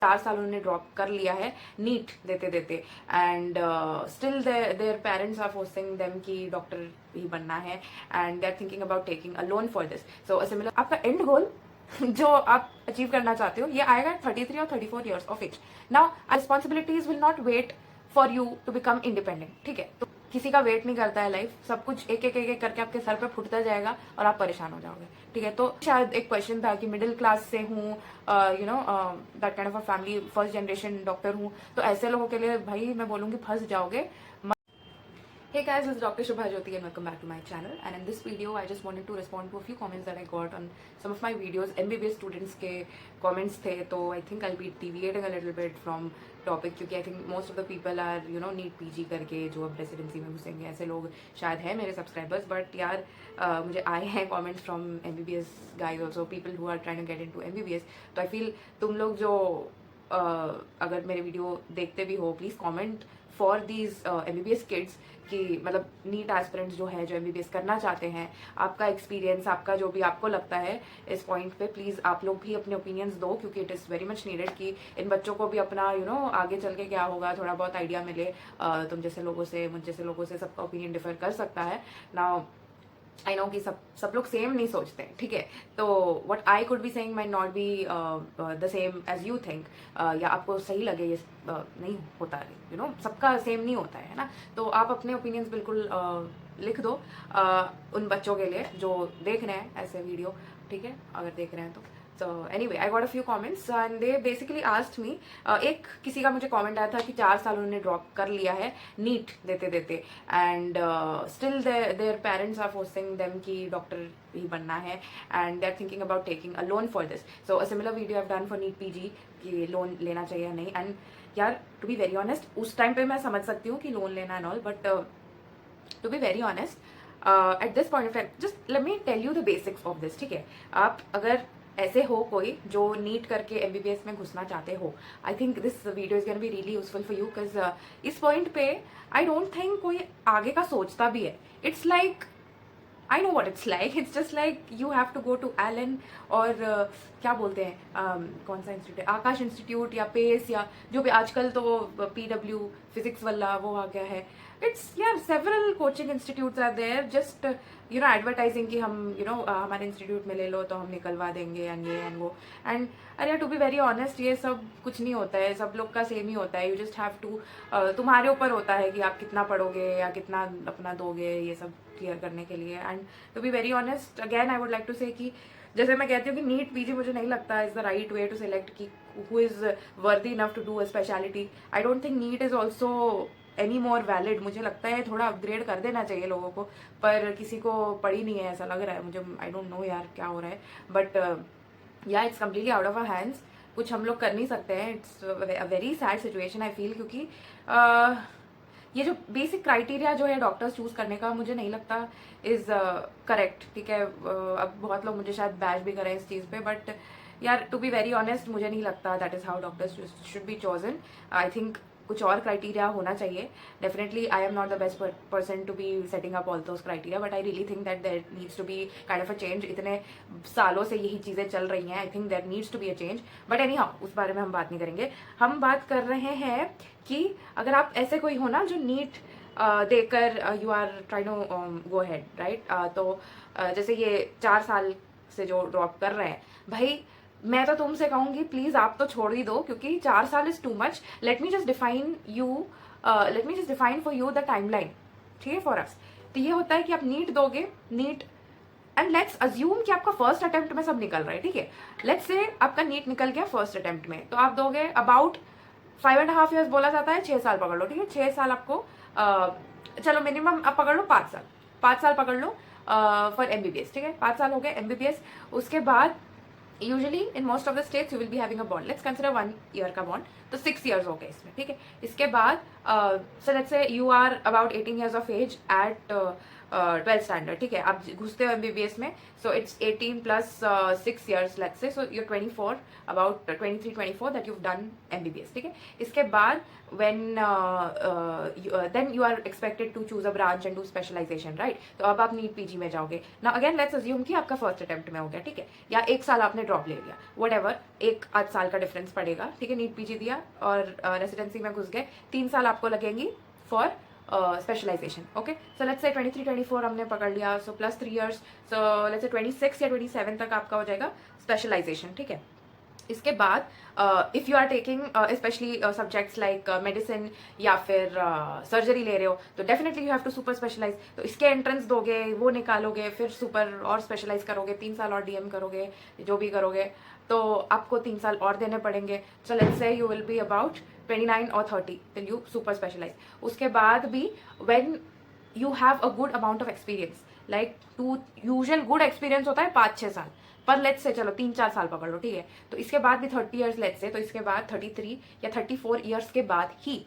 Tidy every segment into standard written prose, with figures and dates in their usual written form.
4 साल उन्होंने ड्रॉप कर लिया है नीट देते देते, and still their parents are forcing them कि डॉक्टर ही बनना है, and they are thinking about taking a loan for this. So similar आपका एंड गोल जो आप अचीव करना चाहते हो ये आएगा 33 और 34 years of age. Now responsibilities will not wait for you to become independent. ठीक है, तो किसी का वेट नहीं करता है लाइफ, सब कुछ एक एक एक एक करके आपके सर पे फुटता जाएगा और आप परेशान हो जाओगे. ठीक है, तो शायद एक क्वेश्चन था कि मिडिल क्लास से हूँ, you know that kind of a family, first generation doctor हूँ, तो ऐसे लोगों के लिए भाई मैं बोलूँगी फंस जाओगे. Hey guys, this is Dr. Shubha Jyoti and welcome back to my channel. And in this video, I just wanted to respond to a few comments that I got on some of my videos. MBBS students के comments थे, तो I think I'll be deviating a little bit from topic क्योंकि I think most of the people are NEET PG करके जो अब residency में घुसेंगे, ऐसे लोग शायद है मेरे subscribers. But यार मुझे आए हैं comments from MBBS guys also, people who are trying to get into MBBS. तो I feel तुम लोग जो अगर मेरे वीडियो देखते भी हो, please comment for these MBBS kids कि मतलब नीट एस्पिरेंट्स जो है, जो MBBS करना चाहते हैं, आपका एक्सपीरियंस, आपका जो भी आपको लगता है इस पॉइंट पे, प्लीज़ आप लोग भी अपने ओपिनियंस दो क्योंकि it is very much needed कि इन बच्चों को भी अपना आगे चल के क्या होगा थोड़ा बहुत आइडिया मिले. तुम जैसे लोगों से, मुझ जैसे लोगों से सबका ओपिनियन डिफर कर सकता है. नाउ आई नो कि सब लोग सेम नहीं सोचते हैं. ठीक है, तो what I could be saying might not be the same as you think, या आपको सही लगे ये नहीं होता है, सबका सेम नहीं होता है ना. तो आप अपने ओपिनियंस बिल्कुल लिख दो उन बच्चों के लिए जो देख रहे हैं ऐसे वीडियो. ठीक है, अगर देख रहे हैं तो. So anyway, I got a few comments and they basically asked me, एक किसी का मुझे कमेंट आया था कि 4 साल उन्होंने ड्रॉप कर लिया है नीट देते देते, and still their parents are forcing them कि डॉक्टर ही बनना है, and they are thinking about taking a loan for this. So a similar video I have done for NEET PG कि लोन लेना चाहिए या नहीं. एंड यार टू बी वेरी ऑनेस्ट, उस टाइम पे मैं समझ सकती हूँ कि लोन लेना and all, but to be very honest at this point of time just let me tell you the basics of this. ठीक है, आप अगर ऐसे हो कोई जो नीट करके MBBS में घुसना चाहते हो, I think this video is gonna be really useful for you because इस पॉइंट पे आई डोंट थिंक कोई आगे का सोचता भी है. It's like I know what it's like. It's just like you have to go to Allen और क्या बोलते हैं कौन सा इंस्टीट्यूट, आकाश इंस्टीट्यूट या पेस या जो भी आजकल तो PW फिजिक्स वाला वो आ गया है. इट्स यार several coaching institutes are there just advertising कि हम हमारे इंस्टीट्यूट में ले लो तो हम निकलवा देंगे एंड ये एंड वो. एंड अरे टू बी वेरी ऑनेस्ट ये सब कुछ नहीं होता है, सब लोग का सेम ही होता है. यू जस्ट हैव टू, तुम्हारे ऊपर होता है कि आप कितना पढ़ोगे या कितना अपना दोगे ये सब क्लियर करने के लिए. And to be very honest again I would like to say कि जैसे मैं कहती हूँ कि नीट पीजी मुझे नहीं लगता is the right way to select कि who is worthy enough to do a speciality. I don't think NEET is also any more valid. मुझे लगता है थोड़ा अपग्रेड कर देना चाहिए लोगों को, पर किसी को पड़ी नहीं है ऐसा लग रहा है मुझे. आई डोंट नो यार क्या हो रहा है, but yeah it's completely out of our hands. कुछ हम लोग कर नहीं सकते हैं. It's a very sad situation I feel क्योंकि ये जो बेसिक क्राइटेरिया जो है डॉक्टर्स चूज करने का मुझे नहीं लगता इज करेक्ट. ठीक है, अब बहुत लोग मुझे शायद बैश भी करें इस चीज़ पे, बट यार टू बी वेरी ऑनेस्ट मुझे नहीं लगता that is how doctors should be chosen. I think कुछ और क्राइटेरिया होना चाहिए. Definitely I am not the best person to be setting up all those criteria, but I really think that there needs to be kind of a change. इतने सालों से यही चीज़ें चल रही हैं. I think there needs to be a change, but anyhow उस बारे में हम बात नहीं करेंगे. हम बात कर रहे हैं कि अगर आप ऐसे कोई हो ना जो नीट देकर you are try to go ahead right, तो जैसे ये 4 साल से जो ड्रॉप कर रहे हैं, भाई मैं तो तुमसे कहूँगी प्लीज़ आप तो छोड़ ही दो क्योंकि 4 साल is too much. Let me just define for you the timeline. ठीक है, फॉर अस तो ये होता है कि आप नीट दोगे, नीट एंड लेट्स अज्यूम कि आपका फर्स्ट अटेम्प्ट में सब निकल रहा है. ठीक है, लेट्स से आपका नीट निकल गया फर्स्ट अटेम्प्ट में, तो आप दोगे अबाउट 5.5 ईयर्स बोला जाता है, 6 साल पकड़ लो. ठीक है, 6 साल आपको चलो मिनिमम आप पकड़ लो 5 साल पकड़ लो फॉर MBBS. ठीक है, 5 साल हो गए MBBS. उसके बाद usually in most of the states you will be having a bond. Let's consider 1 year का बॉन्ड, तो 6 ईयर्स हो गए इसमें. ठीक है, इसके बाद so let's say you are about 18 years of age at 12th standard, ठीक है, आप घुसते हो MBBS में, so it's 18 plus 6 years let's say, so you're 24, about 23-24 that you've done MBBS, ठीक है। इसके बाद when then you are expected to choose a branch and do specialization, right? तो अब आप नीट PG में जाओगे ना। अगेन लेट्स अज्यूम कि आपका फर्स्ट अटेम्प्ट में हो गया, ठीक है, या 1 साल आपने ड्रॉप ले लिया, वट एवर, 1 आध साल का डिफरेंस पड़ेगा, ठीक है। नीट PG दिया और रेसिडेंसी में घुस गए, 3 साल आपको लगेंगी for specialisation, okay. So let's say 23-24 हमने पकड़ लिया, so plus 3 years, so let's say 26 या 27 तक आपका हो जाएगा स्पेशलाइजेशन, ठीक है। इसके बाद if you are taking specially subjects like medicine या फिर सर्जरी ले रहे हो, तो definitely you have to super specialise. तो इसके एंट्रेंस दोगे, वो निकालोगे, फिर सुपर और स्पेशलाइज करोगे, 3 साल और DM करोगे, जो भी करोगे, तो आपको 3 साल और देने पड़ेंगे। सो let's say you will be about 29 और 30 देन यू सुपर स्पेशलाइज। उसके बाद भी when you have a good amount of experience, like to usual good experience होता है 5-6 साल, पर लेट्स से चलो 3-4 साल पकड़ लो, ठीक है। तो इसके बाद भी 30 years लेट्स से, तो इसके बाद 33 या 34 years के बाद ही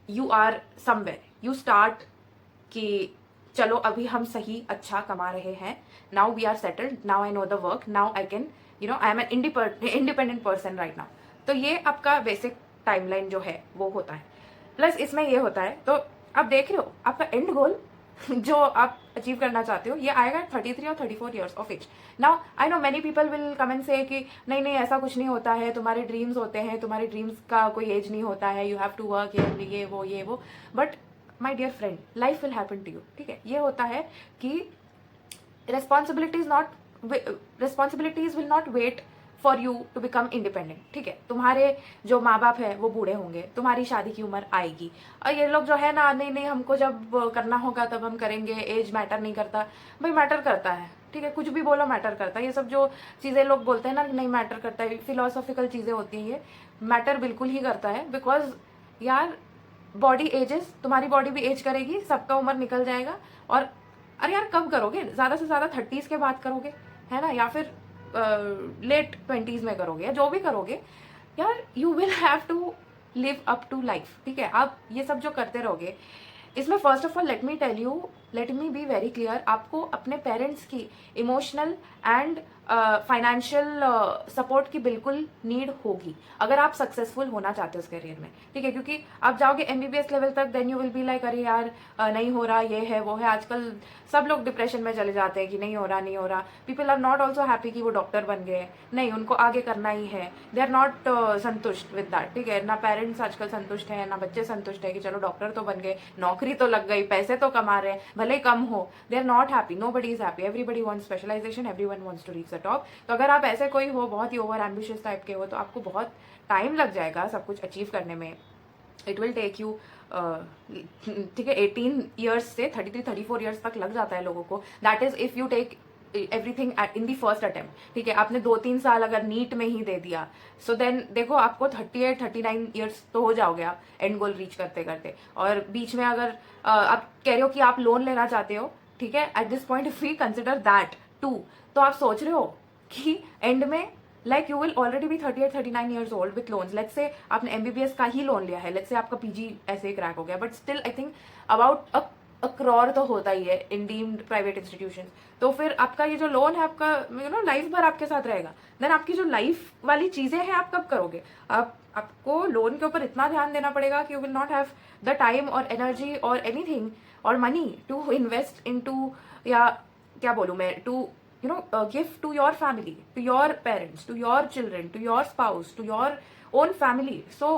you are somewhere, you start कि चलो अभी हम सही अच्छा कमा रहे हैं, now we are settled, now I know the work, now I can I am an independent person right now. तो ये आपका बेसिक टाइमलाइन जो है वो होता है। प्लस इसमें ये होता है, तो आप देख रहे हो आपका एंड गोल जो आप अचीव करना चाहते हो ये आएगा 33 और 34 years of age. Now I know many people will come and say कि नहीं नहीं ऐसा कुछ नहीं होता है, तुम्हारे ड्रीम्स होते हैं, तुम्हारे ड्रीम्स का कोई एज नहीं होता है, यू हैव टू वर्क, ये वो, but my dear friend, life will happen to you, ठीक है। ये होता है कि responsibilities will not wait for you to become independent, ठीक है। तुम्हारे जो माँ बाप है वो बूढ़े होंगे, तुम्हारी शादी की उम्र आएगी, और ये लोग जो है ना, नहीं नहीं हमको जब करना होगा तब हम करेंगे, एज मैटर नहीं करता। भाई मैटर करता है, ठीक है, कुछ भी बोलो मैटर करता है। ये सब जो चीज़ें लोग बोलते हैं ना नहीं मैटर करता है, फिलोसॉफिकल चीज़ें होती हैं, ये मैटर बिल्कुल ही करता है। बिकॉज यार बॉडी एजेस, तुम्हारी बॉडी भी एज करेगी, सबका उम्र निकल जाएगा। और अरे यार कब करोगे, ज़्यादा से ज़्यादा 30s के बाद करोगे, है ना, या फिर लेट 20s में करोगे, या जो भी करोगे यार, you will have to live up to life, ठीक है। आप ये सब जो करते रहोगे, इसमें first of all let me be very clear, आपको अपने पेरेंट्स की इमोशनल एंड फाइनेंशियल सपोर्ट की बिल्कुल नीड होगी अगर आप सक्सेसफुल होना चाहते हो उस करियर में, ठीक है। क्योंकि आप जाओगे MBBS लेवल तक, then you will be like अरे यार नहीं हो रहा, ये है वो है। आजकल सब लोग डिप्रेशन में चले जाते हैं कि नहीं हो रहा। People are not also happy कि वो डॉक्टर बन गए, नहीं, उनको आगे करना ही है, दे आर नॉट संतुष्ट विद दैट, ठीक है। ना पेरेंट्स आजकल संतुष्ट है, ना बच्चे संतुष्ट है कि चलो डॉक्टर तो बन गए, नौकरी तो लग गई, पैसे तो कमा रहे हैं, भले कम हो, they are not happy, nobody is happy, everybody wants specialisation, everyone wants to reach the top. तो अगर आप ऐसे कोई हो, बहुत ही ओवर एम्बिशियस टाइप के हो, तो आपको बहुत टाइम लग जाएगा सब कुछ अचीव करने में। इट विल टेक यू, ठीक है, 18 years से 33-34 years तक लग जाता है लोगों को। That is if you take everything in the first attempt, ठीक है। आपने 2-3 साल अगर नीट में ही दे दिया, सो देन देखो आपको 38-39 years तो हो जाओगे आप एंड गोल रीच करते करते। और बीच में अगर आप कह रहे हो कि आप लोन लेना चाहते हो, ठीक है, at this point if we consider that too, तो आप सोच रहे हो कि एंड में like you will already be 38-39 years old with loans. Let's say आपने MBBS का ही लोन लिया है, लेट्स से आपका PG ऐसे ही क्रैक हो गया, but still I think about a crore तो होता ही है इन डीम्ड प्राइवेट इंस्टीट्यूशन। तो फिर आपका ये जो लोन है आपका लाइफ भर आपके साथ रहेगा। देन आपकी जो लाइफ वाली चीजें हैं आप कब करोगे? आपको लोन के ऊपर इतना ध्यान देना पड़ेगा कि you will not have the time और एनर्जी और एनीथिंग और मनी टू इन्वेस्ट इनटू, या क्या बोलूं मैं, to give to your family, to your parents, to your children, to your spouse, to your own family. So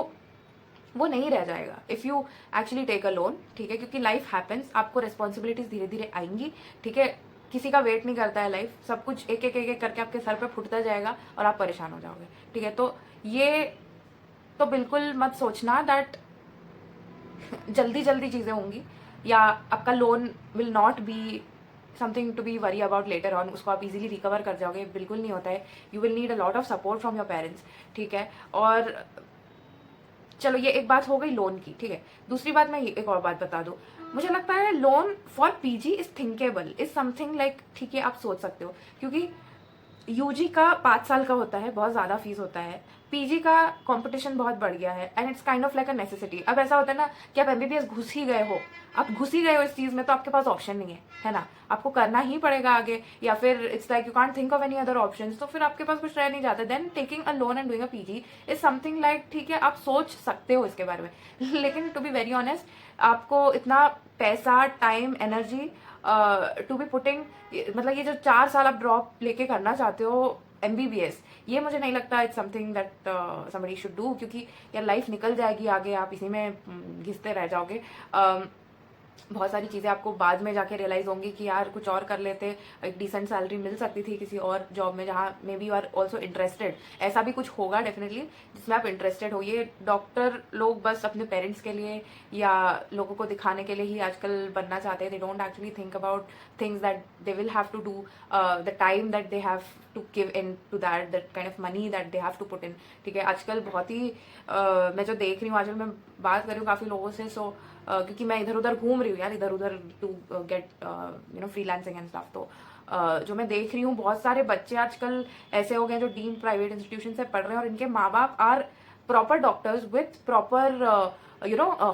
वो नहीं रह जाएगा if you actually take a loan, ठीक है। क्योंकि लाइफ हैपेंस, आपको रिस्पॉन्सिबिलिटीज धीरे धीरे आएंगी, ठीक है। किसी का वेट नहीं करता है लाइफ, सब कुछ एक एक करके आपके सर पे फुटता जाएगा और आप परेशान हो जाओगे, ठीक है। तो ये तो बिल्कुल मत सोचना दैट जल्दी जल्दी चीजें होंगी, या आपका loan will not be something to be worry about later on, उसको आप इजीली रिकवर कर जाओगे, बिल्कुल नहीं होता है। You will need a lot of support from your parents, ठीक है। और चलो ये एक बात हो गई लोन की, ठीक है। दूसरी बात मैं एक और बात बता दूं, मुझे लगता है loan for PG is thinkable, is something like, ठीक है, आप सोच सकते हो। क्योंकि यूजी का 5 साल का होता है, बहुत ज़्यादा फीस होता है। पीजी का कंपटीशन बहुत बढ़ गया है and it's kind of like a necessity. अब ऐसा होता है ना कि आप एमबीबीएस घुस ही गए हो, आप घुस ही गए हो इस चीज़ में, तो आपके पास ऑप्शन नहीं है ना, आपको करना ही पड़ेगा आगे, या फिर it's like you can't think of any other option, तो फिर आपके पास कुछ रह नहीं जाता। Then taking a loan and doing a PG is something like, ठीक है आप सोच सकते हो इसके बारे में लेकिन टू बी वेरी ऑनेस्ट, आपको इतना पैसा, time, energy to be putting, मतलब ये जो 4 साल आप ड्रॉप लेके करना चाहते हो एमबीबीएस, ये मुझे नहीं लगता it's something that somebody should do, क्योंकि यार लाइफ निकल जाएगी आगे, आप इसी में घिसते रह जाओगे। बहुत सारी चीज़ें आपको बाद में जाके रियलाइज होंगी कि यार कुछ और कर लेते, एक डिसेंट सैलरी मिल सकती थी किसी और जॉब में जहाँ maybe you are also interested. ऐसा भी कुछ होगा डेफिनेटली जिसमें आप इंटरेस्टेड हो। ये डॉक्टर लोग बस अपने पेरेंट्स के लिए या लोगों को दिखाने के लिए ही आजकल बनना चाहते हैं। They don't actually think about things that they will have to do, the time that they have to give in to that kind of money that they have to put in. ठीक है, आजकल बहुत ही मैं जो देख रही हूँ, आजकल मैं बात कर रही हूँ काफ़ी लोगों से, सो क्योंकि मैं इधर उधर घूम रही हूँ यार, इधर उधर to get freelancing and stuff, तो जो मैं देख रही हूँ बहुत सारे बच्चे आजकल ऐसे हो गए जो डीम्ड प्राइवेट इंस्टीट्यूशन से पढ़ रहे हैं और इनके माँ बाप are proper doctors with proper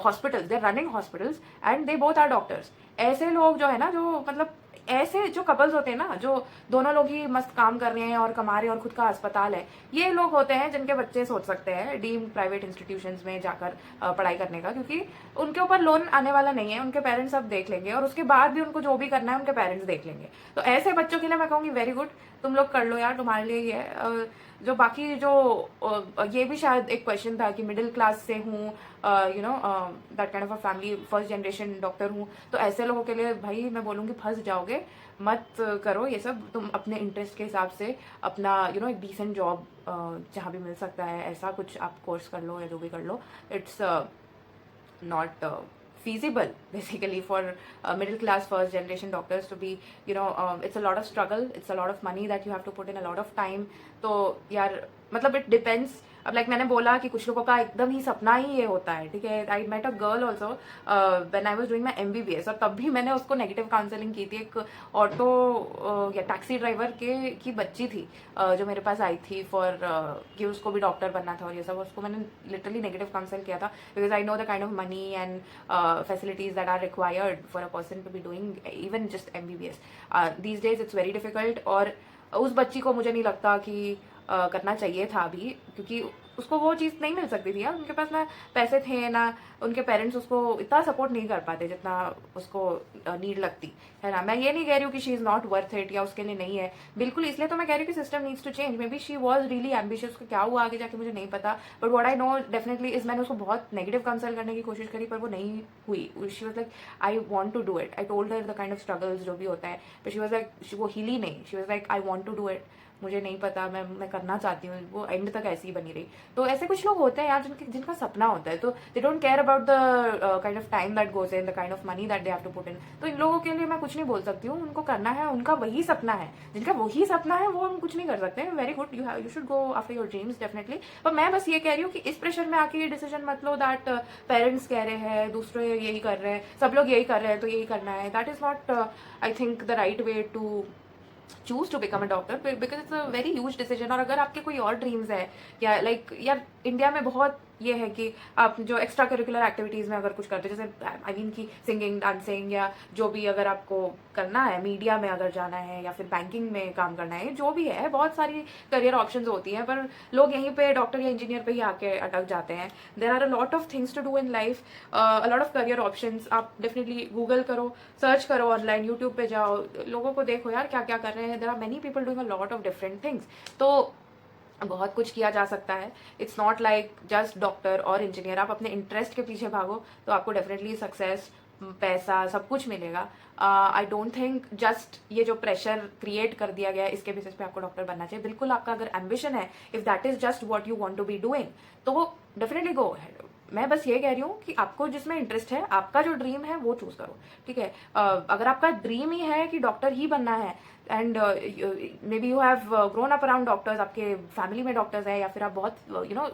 hospitals, they are running hospitals and they both are doctors. ऐसे लोग जो है ना, जो मतलब ऐसे जो कपल्स होते हैं ना, जो दोनों लोग ही मस्त काम कर रहे हैं और कमा रहे हैं और खुद का अस्पताल है, ये लोग होते हैं जिनके बच्चे सोच सकते हैं डीम्ड प्राइवेट इंस्टीट्यूशंस में जाकर पढ़ाई करने का, क्योंकि उनके ऊपर लोन आने वाला नहीं है, उनके पेरेंट्स सब देख लेंगे और उसके बाद भी उनको जो भी करना है उनके पेरेंट्स देख लेंगे। तो ऐसे बच्चों के लिए मैं कहूँगी वेरी गुड, तुम लोग कर लो यार, तुम्हारे लिए ही है। जो बाकी जो ये भी शायद एक क्वेश्चन था कि मिडिल क्लास से हूँ, that kind of a family, first generation doctor हूँ, तो ऐसे लोगों के लिए भाई मैं बोलूँगी फंस जाओगे, मत करो ये सब। तुम अपने इंटरेस्ट के हिसाब से अपना एक डिसेंट जॉब जहाँ भी मिल सकता है ऐसा कुछ आप कोर्स कर लो या जो भी कर लो। It's not feasible basically for middle class first generation doctors to be, it's a lot of struggle, it's a lot of money that you have to put in, a lot of time। तो यार मतलब it depends। अब like मैंने बोला कि कुछ लोगों का एकदम ही सपना ही ये होता है, ठीक है। I met a girl also when I was doing my MBBS, और तब भी मैंने उसको नेगेटिव काउंसलिंग की थी। एक ऑटो या टैक्सी ड्राइवर की बच्ची थी जो मेरे पास आई थी फॉर कि उसको भी डॉक्टर बनना था और ये सब, उसको मैंने लिटरली नेगेटिव काउंसिल किया था, because I know the kind of money and facilities that are required for a person to be doing even just MBBS these days. It's very difficult, और उस बच्ची को मुझे नहीं लगता कि करना चाहिए था अभी, क्योंकि उसको वो चीज़ नहीं मिल सकती थी यार, उनके पास ना पैसे थे ना उनके पेरेंट्स उसको इतना सपोर्ट नहीं कर पाते जितना उसको नीड लगती है ना। मैं ये नहीं कह रही हूँ कि she is not worth it या उसके लिए नहीं है, बिल्कुल, इसलिए तो मैं कह रही हूँ कि system needs to change. Maybe she was really ambitious, उसको क्या हुआ आगे जाके मुझे नहीं पता, but what I know definitely is मैंने उसको बहुत नेगेटिव कंसल्ट करने की कोशिश करी पर वो नहीं हुई। She was like I want to do it, I told her the kind of struggles जो भी होता है, बट शी वॉज लाइक, वो हिली नहीं, she was like I want to do it, मुझे नहीं पता, मैं करना चाहती हूँ, वो एंड तक ऐसी ही बनी रही। तो ऐसे कुछ लोग होते हैं यार जिनका सपना होता है, तो they don't care about the kind of time that goes in, the kind of money that they have to put in. तो इन लोगों के लिए मैं कुछ नहीं बोल सकती हूँ, उनको करना है, उनका वही सपना है, जिनका वही सपना है वो हम कुछ नहीं कर सकते। Very good, you should go after your dreams definitely. पर मैं बस ये कह रही हूँ कि इस प्रेशर में आके ये डिसीजन मत लो दैट पेरेंट्स कह रहे हैं, दूसरे यही कर रहे हैं, सब लोग यही कर रहे हैं तो यही करना है। That is not I think the right way to choose to become a doctor, because it's a very huge decision. और अगर आपके कोई और ड्रीम्स है या लाइक यार इंडिया में बहुत ये है कि आप जो एक्स्ट्रा करिकुलर एक्टिविटीज़ में अगर कुछ करते हैं, जैसे आई मीन कि सिंगिंग, डांसिंग या जो भी अगर आपको करना है, मीडिया में अगर जाना है या फिर बैंकिंग में काम करना है, जो भी है, बहुत सारी करियर ऑप्शंस होती हैं, पर लोग यहीं पे डॉक्टर या इंजीनियर पे ही आके अटक जाते हैं। There are a lot of things to do in life, a lot of career options. आप डेफिनेटली गूगल करो, सर्च करो ऑनलाइन, यूट्यूब पे जाओ, लोगों को देखो यार क्या क्या कर रहे हैं। There are many people doing a lot of different things, तो बहुत कुछ किया जा सकता है। It's not like just doctor और इंजीनियर। आप अपने इंटरेस्ट के पीछे भागो तो आपको डेफिनेटली सक्सेस, पैसा, सब कुछ मिलेगा। आई डोंट थिंक जस्ट ये जो प्रेशर क्रिएट कर दिया गया है इसके बेसिस पे आपको डॉक्टर बनना चाहिए। बिल्कुल आपका अगर एम्बिशन है, if that is just what you want to be doing, तो डेफिनेटली गो अहेड। मैं बस ये कह रही हूँ कि आपको जिसमें इंटरेस्ट है, आपका जो ड्रीम है वो चूज करो, ठीक है। अगर आपका ड्रीम ही है कि डॉक्टर ही बनना है, and may be you have grown up around doctors, आपके फैमिली में डॉक्टर्स है, या फिर आप बहुत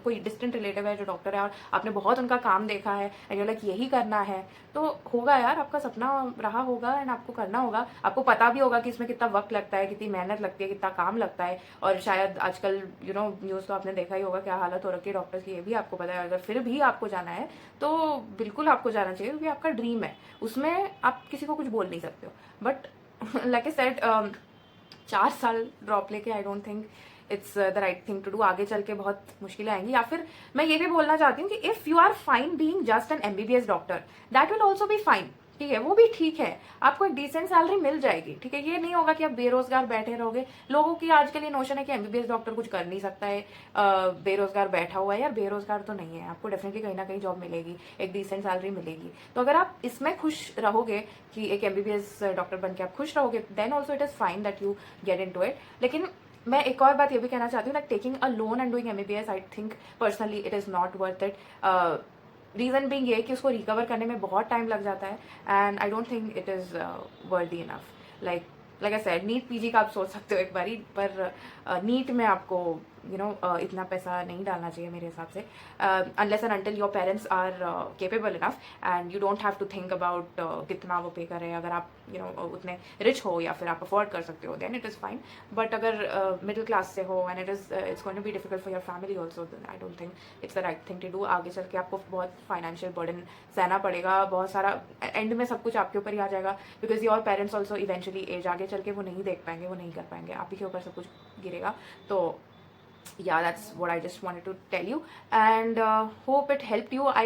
कोई डिस्टेंट रिलेटिव है जो डॉक्टर है और आपने बहुत उनका काम देखा है एंड यू लाइक यही करना है, तो होगा यार, आपका सपना रहा होगा एंड आपको करना होगा। आपको पता भी होगा कि इसमें कितना वक्त लगता है, कितनी मेहनत लगती है, कितना काम लगता है, और शायद आजकल न्यूज़ तो आपने देखा ही होगा क्या हालत हो रखी है डॉक्टर्स की, ये भी आपको पता है। अगर फिर भी आपको जाना है तो बिल्कुल आपको जाना चाहिए, क्योंकि आपका ड्रीम है, उसमें आप किसी को कुछ बोल नहीं सकते हो। बट लाइक आई सेड, 4 साल ड्रॉप लेके I don't think it's the right thing to do. आगे चल के बहुत मुश्किलें आएंगी। या फिर मैं ये भी बोलना चाहती हूँ कि if you are fine being just an MBBS doctor, that will also be fine, ठीक है, वो भी ठीक है, आपको एक डिसेंट सैलरी मिल जाएगी, ठीक है। ये नहीं होगा कि आप बेरोजगार बैठे रहोगे। लोगों की आजकल ये नोशन है कि एमबीबीएस डॉक्टर कुछ कर नहीं सकता है, बेरोजगार बैठा हुआ है। यार बेरोजगार तो नहीं है, आपको डेफिनेटली कहीं ना कहीं जॉब मिलेगी, एक डिसेंट सैलरी मिलेगी। तो अगर आप इसमें खुश रहोगे कि एक एमबीबीएस डॉक्टर बन के आप खुश रहोगे, then also it is fine that you get into it. लेकिन मैं एक और बात ये भी कहना चाहती हूँ, that taking a loan and doing MBBS, I think personally it is not worth it. Reason being ये कि उसको रिकवर करने में बहुत टाइम लग जाता है, and I don't think it is worthy enough. Like I said, NEET PG का आप सोच सकते हो एक बारी, पर नीट में आपको इतना पैसा नहीं डालना चाहिए मेरे हिसाब से, unless and until your parents are capable enough and you don't have to think about कितना वो पे कर रहे हैं। अगर आप उतने रिच हो या फिर आप अफोर्ड कर सकते हो, then it is fine. But अगर मिडिल क्लास से हो and it's going to be difficult for your family also, I don't think it's the right thing to do. आगे चल के आपको बहुत फाइनेंशियल बर्डन सहना पड़ेगा, बहुत सारा, एंड में सब कुछ आपके ऊपर ही आ जाएगा, because your parents also eventually age आगे चल के वो नहीं देख पाएंगे, वो नहीं कर पाएंगे, आप ही के ऊपर सब कुछ गिरेगा। तो yeah, that's what I just wanted to tell you, and hope it helped you. I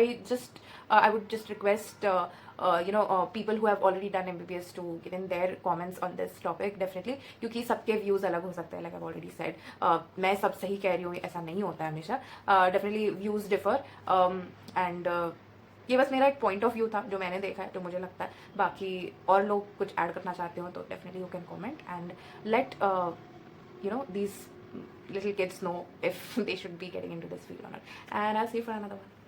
would just request people who have already done MBBS to give in their comments on this topic, definitely, क्योंकि सबके views अलग हो सकते हैं, like I've already said. मैं सब सही कह रही हूँ ऐसा नहीं होता है हमेशा, definitely views differ, and ये बस मेरा एक पॉइंट ऑफ व्यू था जो मैंने देखा है, जो मुझे लगता है। बाकी और लोग कुछ ऐड करना चाहते हो तो definitely you can comment and let these little kids know if they should be getting into this field or not. And I'll see you for another one.